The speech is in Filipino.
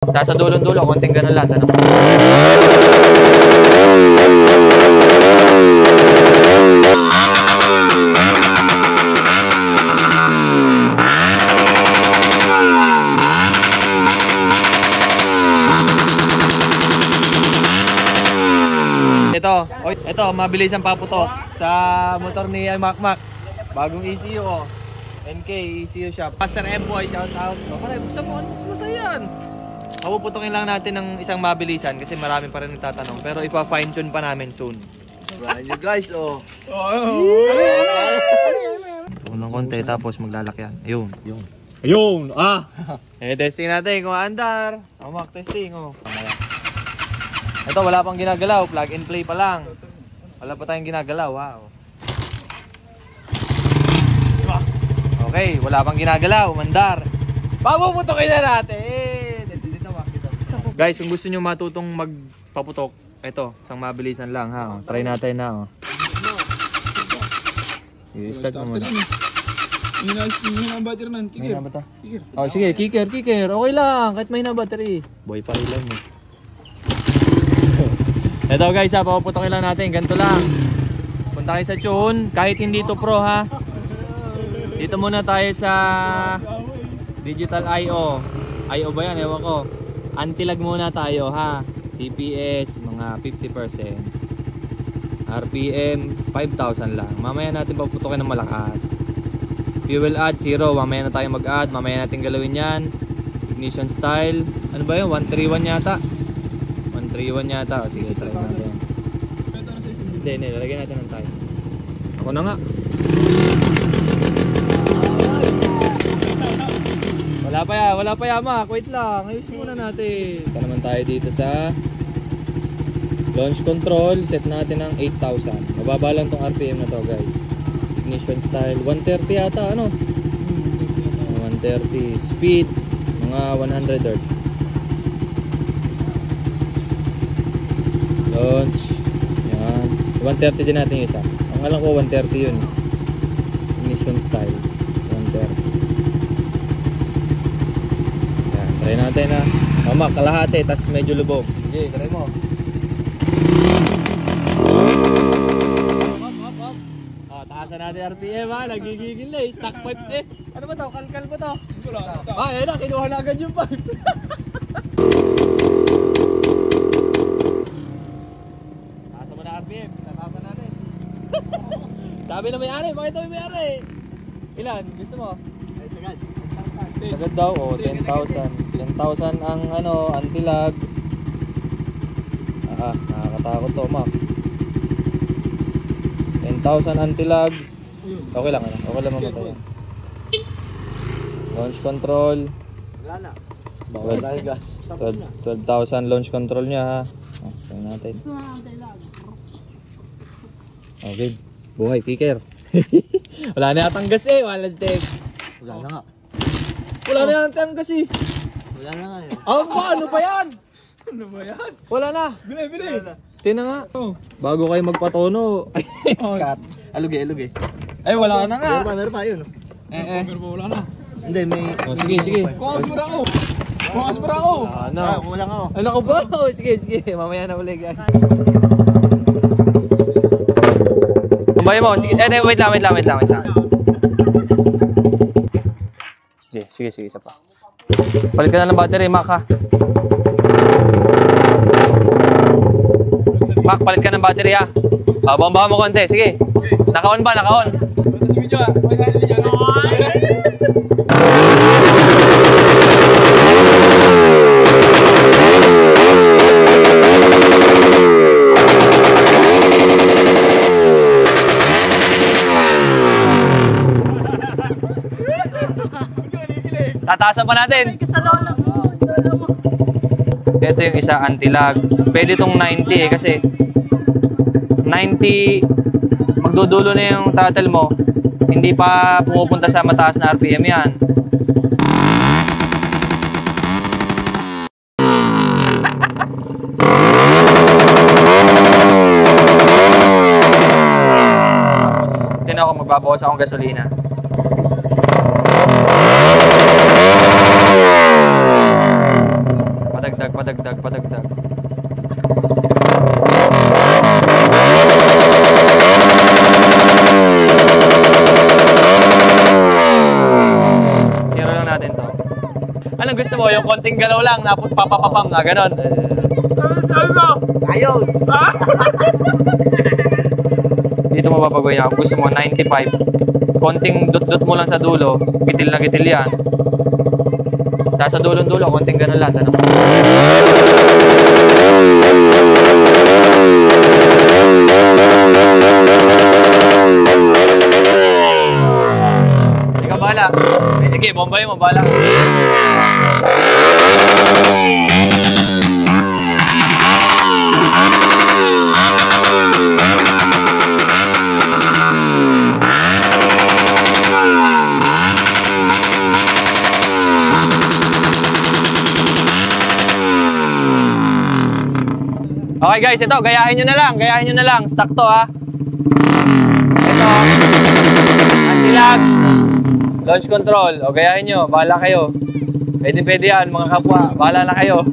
Sa dulong-dulo, konting ganun lang. Tanong. Ito, mabilis ang paputok sa motor ni Makmak. Bagong ECU, oh. NK ECU shop. Master M-Boy, shout out. Pare, buksan mo, ano mas yan? Papuputokin lang natin ng isang mabilisan kasi marami pa rin nagtatanong. Pero ipa-fine tune pa namin soon. Right, you guys, oh. Unang konti tapos maglalakyan. Ayun. Ayun! Ah! Testing natin kung andar. Makmak, testing, oh. Ito, wala pang ginagalaw. Plug and play pa lang. Wala pa tayong ginagalaw. Wow. Okay, wala pang ginagalaw. Mandar. Papuputokin na natin. Guys, kung gusto nyo matutong magpaputok, ito, isang mabilisan lang ha. Try natin na. I-start mo muna. Hindi na ang battery nun. May na ba ito? Oh, sige, kicker. Okay lang. Kahit may na battery. Boy, pari lang mo. Ito guys, papuputokin lang natin. Ganito lang. Punta kayo sa tune. Kahit hindi to pro ha. Dito muna tayo sa Digital I.O. I.O ba yan? Ewan ko. Anti-lag muna tayo ha. TPS, mga 50%. RPM, 5,000 lang. Mamaya natin paputokin ng malakas. Fuel add, 0. Mamaya na tayo mag-add. Mamaya natin galawin yan. Ignition style. Ano ba yun? 131 yata. 131 yata. O, sige, try natin. Hindi. Lalagyan natin ng time. Ako na nga. Wala pa yama. Wait lang. Ayusin muna natin. Ito naman tayo dito sa launch control. Set natin ng 8,000. Mababa lang tong RPM na to guys. Ignition style. 130 yata. Ano? 130. Speed. Mga 100 Hz. Launch. Yan. 130 din natin yung isa. Ang alam ko 130 yun. Ignition style. 130. Yan. Try natin ha. Mama, kalahati. Tas medyo lubog. Okay, try mo. Taasan natin RPM ha. Nagigigil na eh. Stock pipe eh. Ano ba to? Kalkal ba to? Ayun na. Kinuha na agad yung pipe. Sabi na may-ari, bakit may may-ari? Ilan? Gusto mo? Sagad daw, oh, 10,000. 10,000 ang ano, anti-lag. Nakakatakot to, Mac. 10,000 anti-lag. Okay lang, okay lang mamatay. Launch control. Wala na. Bawal tayo gas. 12,000 launch control niya ha. Tingnan natin. Okay. Buhay, kicker. Wala na yatang gas eh, walang step. Wala na nga. Wala na yatang gas eh. Wala na nga yun. Ano ba yan? Ano ba yan? Wala na. Bili. Tina nga. Bago kayo magpatono. Cut. Alugi. Ay, wala na nga. Meron pa yun. Pero wala na. Hindi, may... Oh, sige. Kumasura ko. Ano? Wala nga oh. Ano ko ba? Oh, sige. Mamaya na ulit guys. Kumbay mo. Sige. Wait lang. Sige. Isa pa. Palit ka na ng battery, Mac ha. Mac, palit ka ng battery ha. Bomba mo konti. Sige. Naka-on ba? Naka-on. Tataasan pa natin. Ito yung isa anti-lag. Pwede itong 90 eh kasi 90 magdudulo na yung throttle mo. Hindi pa pumupunta sa mataas na RPM yan. Tapos tinan ko magbabawas akong gasolina. padagdag. Zero lang natin to. Anong gusto mo? Yung konting galaw lang, papapapam na, ganon. Ano sabi mo? Ayos! Ha? Dito mo papagawin ako. Gusto mo 95. Konting dot-dot mo lang sa dulo. Gitil na gitil yan. Tapos sa dulo-dulo, konting ganon lang. Tanong. Ikaw bahala. Sige, bombay mo, bahala. Okay guys, ito, gayahin nyo na lang, stock to ha. Ito, anti-lag, launch control, o gayahin nyo, bahala kayo. Pwede yan mga kapwa, bahala na kayo.